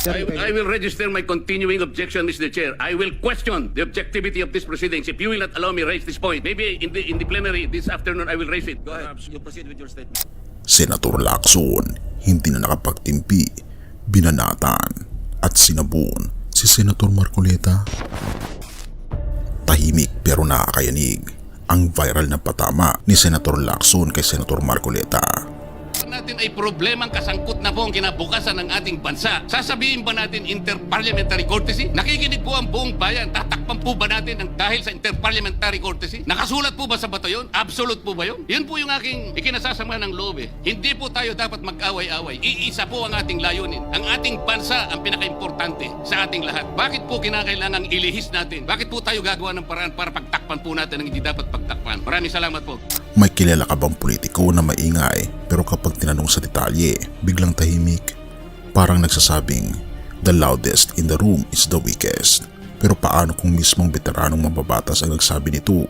I will register my continuing objection, Mr. Chair. I will question the objectivity of this proceedings if you will not allow me raise this point. Maybe in the plenary this afternoon I will raise it. Go ahead. Perhaps you proceed with your statement. Senator Lacson hindi na nakapagtimpi, binanatan at sinabon si Senator Marcoleta. Tahimik pero nakakayanig ang viral na patama ni Senator Lacson kay Senator Marcoleta. Natin ay problemang kasangkot na po ang kinabukasan ng ating bansa. Sasabihin ba natin interparliamentary courtesy? Nakikinig po ang buong bayan. Tatakpan po ba natin ang dahil sa interparliamentary courtesy? Nakasulat po ba sa bato yun? Absolute po ba yun? Yun po yung aking ikinasasama ng loob eh. Hindi po tayo dapat mag-away-away. Iisa po ang ating layunin. Ang ating bansa ang pinaka-importante sa ating lahat. Bakit po kinakailangang ilihis natin? Bakit po tayo gagawa ng paraan para pagtakpan po natin ang hindi dapat pagtakpan? Maraming salamat po. May kilala ka bang politiko na maingay pero kapag tinanong sa detalye, biglang tahimik? Parang nagsasabing, the loudest in the room is the weakest. Pero paano kung mismong veteranong mababatas ang nagsabi nito?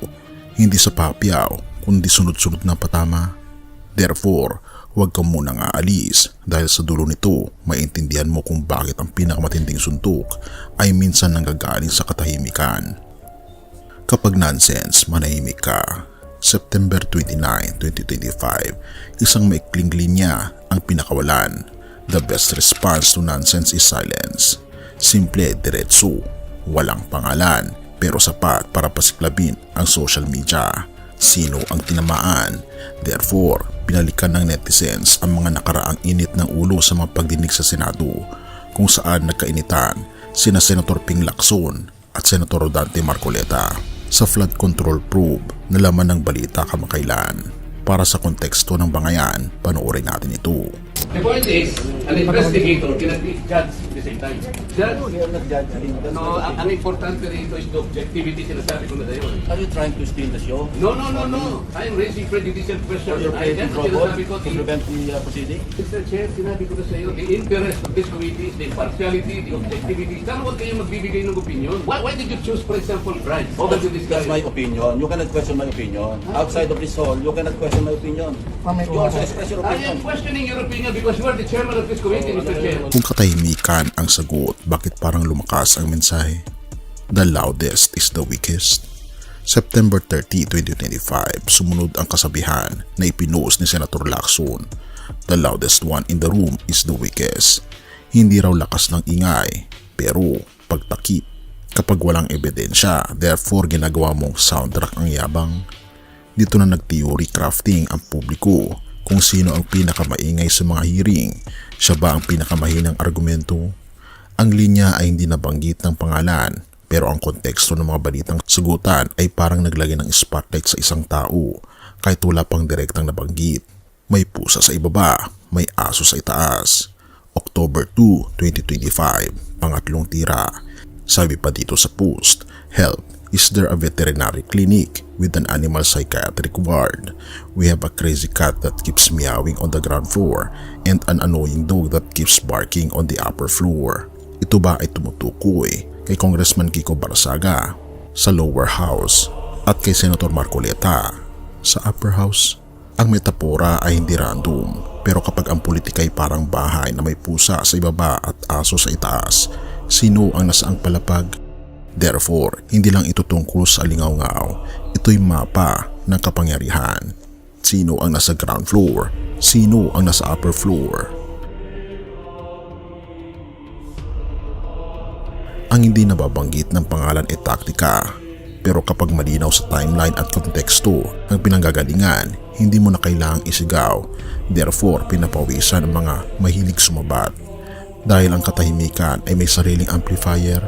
Hindi sa papyaw, kundi sunod-sunod na patama. Therefore, huwag ka munang aalis dahil sa dulo nito, maintindihan mo kung bakit ang pinakamatinding suntok ay minsan nanggagaling sa katahimikan. Kapag nonsense, manahimik ka. September 29, 2025, isang maikling linya ang pinakawalan. The best response to nonsense is silence. Simple, diretso, walang pangalan, pero sapat para pasiklabin ang social media. Sino ang tinamaan? Therefore, binalikan ng netizens ang mga nakaraang init ng ulo sa mga pagdinig sa Senado, kung saan nagkainitan sina Senator Ping Lacson at Senator Rodante Marcoleta sa flood control probe na laman ng balita kamakailan. Para sa konteksto ng bangayan, panoorin natin ito. The point is, an investigator cannot be judged at the same time. Judge? We are not judging. No, ang importante rito is the objectivity, sinasabi ko na tayo. Are you trying to steal the show? No. I am raising prejudicial Or questions. you're I playing just robot sinasabi ko, to prevent the proceeding? Mr. Chair, sinabi ko na sa iyo, the interest of this committee is the impartiality, the objectivity. Sana huwag kayong magbibigay ng opinion. Why did you choose, for example, Brian? Over to this guy? That's my opinion. You cannot question my opinion. Outside of this hall, you cannot question my opinion. You also express your I opinion. am questioning your opinion because you are the chairman of this committee, Mr. Chair. Kung katahimikan ang sagot, bakit parang lumakas ang mensahe? The loudest is the weakest. September 30, 2025, sumunod ang kasabihan na ipinost ni Senator Lacson. The loudest one in the room is the weakest. Hindi raw lakas ng ingay, pero pagtakip. Kapag walang ebidensya, therefore ginagawa mong soundtrack ang yabang. Dito na nag-theory crafting ang publiko kung sino ang pinakamaingay sa mga hearing. Siya ba ang pinakamahinang argumento? Ang linya ay hindi nabanggit ng pangalan, pero ang konteksto ng mga balitang sagutan ay parang naglagay ng spotlight sa isang tao kahit wala pang direktang nabanggit. May pusa sa ibaba, may aso sa itaas. October 2, 2025, pangatlong tira. Sabi pa dito sa post, help. Is there a veterinary clinic with an animal psychiatric ward? We have a crazy cat that keeps meowing on the ground floor and an annoying dog that keeps barking on the upper floor. Ito ba ay tumutukoy kay Congressman Kiko Barsaga sa lower house at kay Senator Marcoleta sa upper house? Ang metapora ay hindi random, pero kapag ang politika ay parang bahay na may pusa sa ibaba at aso sa itaas, sino ang nasaang palapag? Therefore, hindi lang ito tungkol sa alingaw-ngaw, ito'y mapa ng kapangyarihan. Sino ang nasa ground floor? Sino ang nasa upper floor? Ang hindi nababanggit ng pangalan ay taktika, pero kapag malinaw sa timeline at konteksto ang pinanggagalingan, hindi mo na kailangang isigaw. Therefore, pinapawisan ang mga mahilig sumabat. Dahil ang katahimikan ay may sariling amplifier,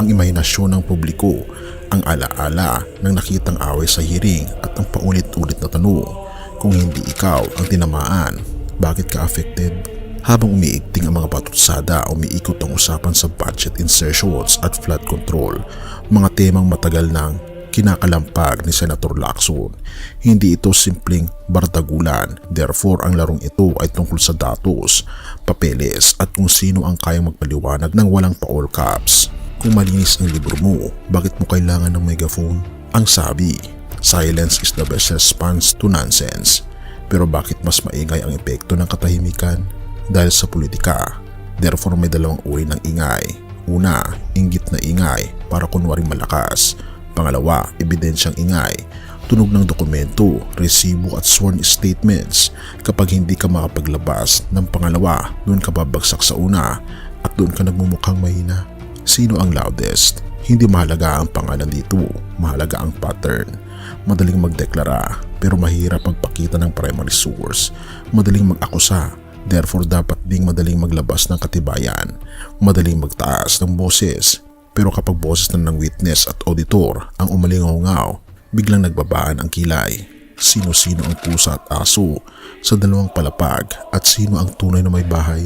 ang imahinasyon ng publiko, ang alaala ng nakitang away sa hearing at ang paulit-ulit na tanong, kung hindi ikaw ang tinamaan, bakit ka affected? Habang umiigting ang mga batutsada, umiikot ang usapan sa budget insertions at flood control, mga temang matagal nang kinakalampag ni Senator Lacson. Hindi ito simpleng bardagulan, therefore ang larong ito ay tungkol sa datos, papeles at kung sino ang kayang magpaliwanag ng walang pa-all caps. Kung malinis ang libro mo, bakit mo kailangan ng megaphone? Ang sabi, silence is the best response to nonsense. Pero bakit mas maingay ang epekto ng katahimikan? Dahil sa politika, Therefore may dalawang uri ng ingay. Una, inggit na ingay para kunwaring malakas. Pangalawa, ebidensyang ingay. Tunog ng dokumento, resibo at sworn statements. Kapag hindi ka makapaglabas ng pangalawa, doon ka babagsak sa una at doon ka nagmumukhang mahina. Sino ang loudest? Hindi mahalaga ang pangalan dito, mahalaga ang pattern. Madaling magdeklara pero mahirap magpakita ng primary source. Madaling mag-akusa, therefore dapat ding madaling maglabas ng katibayan. Madaling magtaas ng boses, pero kapag boses na ng witness at auditor ang umalingaw-ngaw, biglang nagbabaan ang kilay. Sino-sino ang pusa at aso sa dalawang palapag at sino ang tunay na may bahay?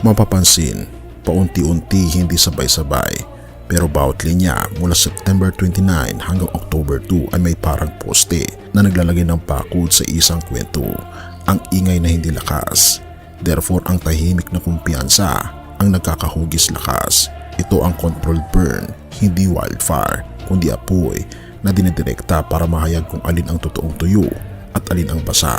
Mapapansin, paunti-unti hindi sabay-sabay. Pero bawat linya mula September 29 hanggang October 2 ay may parang poste na naglalagay ng pakod sa isang kwento. Ang ingay na hindi lakas. Therefore ang tahimik na kumpiyansa ang nagkakahugis lakas. Ito ang controlled burn, hindi wildfire, kundi apoy na dinidirekta para mahayag kung alin ang totoong tuyo at alin ang basa.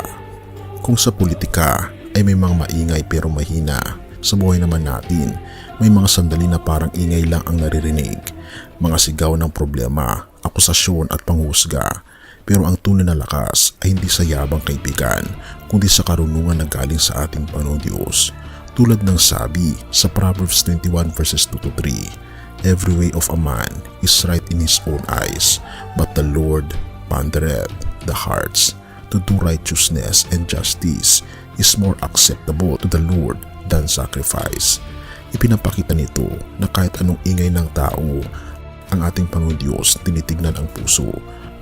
Kung sa politika ay may mga maingay pero mahina, sa buhay naman natin may mga sandali na parang ingay lang ang naririnig. Mga sigaw ng problema, akusasyon at panghusga. Pero ang tunay na lakas ay hindi sa yabang kaibigan, kundi sa karunungan na galing sa ating Panginoong Diyos. Tulad ng sabi sa Proverbs 21 verses 2 to 3, "Every way of a man is right in his own eyes, but the Lord pondereth the hearts. To do righteousness and justice is more acceptable to the Lord than sacrifice." Ipinapakita nito na kahit anong ingay ng tao, ang ating Panginoon Diyos tinitignan ang puso.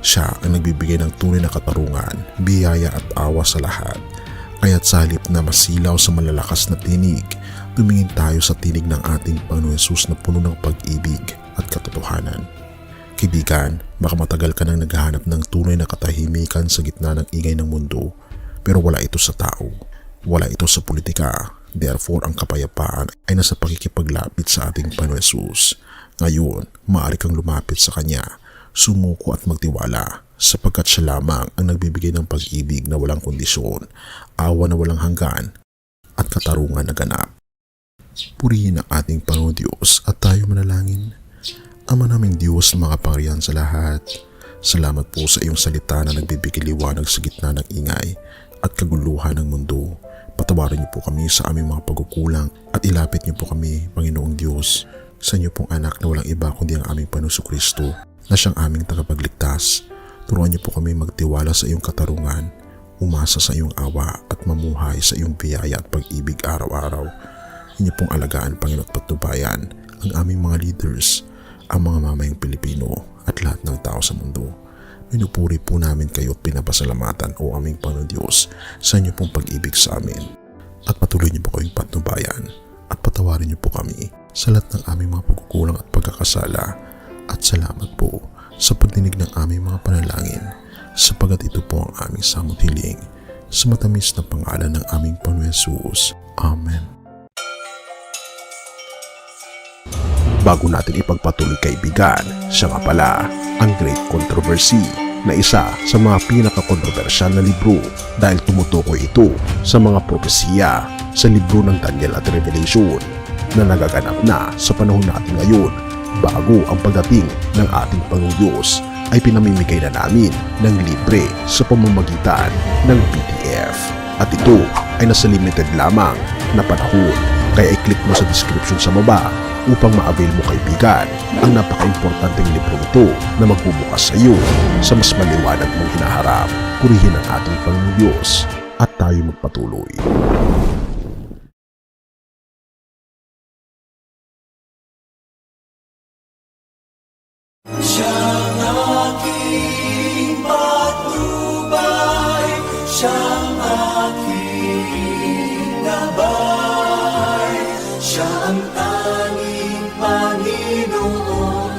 Siya ang nagbibigay ng tunay na katarungan, biyaya at awa sa lahat. Kaya't sa halip na masilaw sa malalakas na tinig, tumingin tayo sa tinig ng ating Panginoon Hesus na puno ng pag-ibig at katotohanan. Kaibigan, baka matagal ka nang naghahanap ng tunay na katahimikan sa gitna ng ingay ng mundo, pero wala ito sa tao, wala ito sa politika. Therefore, ang kapayapaan ay nasa pakikipaglapit sa ating Panginoon Hesus. Ngayon, maaari kang lumapit sa Kanya, sumuko at magtiwala, sapagkat siya lamang ang nagbibigay ng pag-ibig na walang kondisyon, awa na walang hanggan, at katarungan na ganap. Purihin ang ating Panginoon Diyos at tayo manalangin. Ama naming Diyos na makapangyarihan sa lahat, salamat po sa iyong salita na nagbibigay liwanag sa gitna ng ingay at kaguluhan ng mundo. Patawarin niyo po kami sa aming mga pagkukulang at ilapit niyo po kami, Panginoong Diyos, sa inyo pong anak na walang iba kundi ang aming Panginoong Kristo na siyang aming tagapagligtas. Turuan niyo po kami magtiwala sa iyong katarungan, umasa sa iyong awa at mamuhay sa iyong biyaya at pag-ibig araw-araw. Inyo pong alagaan, Panginoon at patnubayan, ang aming mga leaders, ang mga mamayang Pilipino at lahat ng tao sa mundo. Pinupuri po namin kayo at pinapasalamatan, o aming Panginoon Diyos, sa inyo pong pag-ibig sa amin. At patuloy niyo po kaming patnubayan at patawarin niyo po kami sa lahat ng aming mga pagkukulang at pagkakasala. At salamat po sa pagdinig ng aming mga panalangin, sapagat ito po ang aming samot hiling sa matamis na pangalan ng aming Panginoon Hesus. Amen. Bago natin ipagpatuloy, kaibigan, siya nga pala ang Great Controversy, na isa sa mga pinaka-kontrobersyal na libro dahil tumutukoy ito sa mga propesiya sa libro ng Daniel at Revelation na nagaganap na sa panahon natin ngayon. Bago ang pagdating ng ating Panginoong Diyos ay pinamimigay na namin ng libre sa pamamagitan ng PDF. At ito ay nasa limited lamang na panahon, kaya i-click mo sa description sa baba upang ma-avail mo, kaibigan, ang napaka-importanteng libro ito na magbubukas sa iyo sa mas maliwanag mong hinaharap. Purihin ang ating Panginoong Diyos at tayo magpatuloy. Siyang aking patnubay, siyang aking gabay, siya ang tanging Panginoon,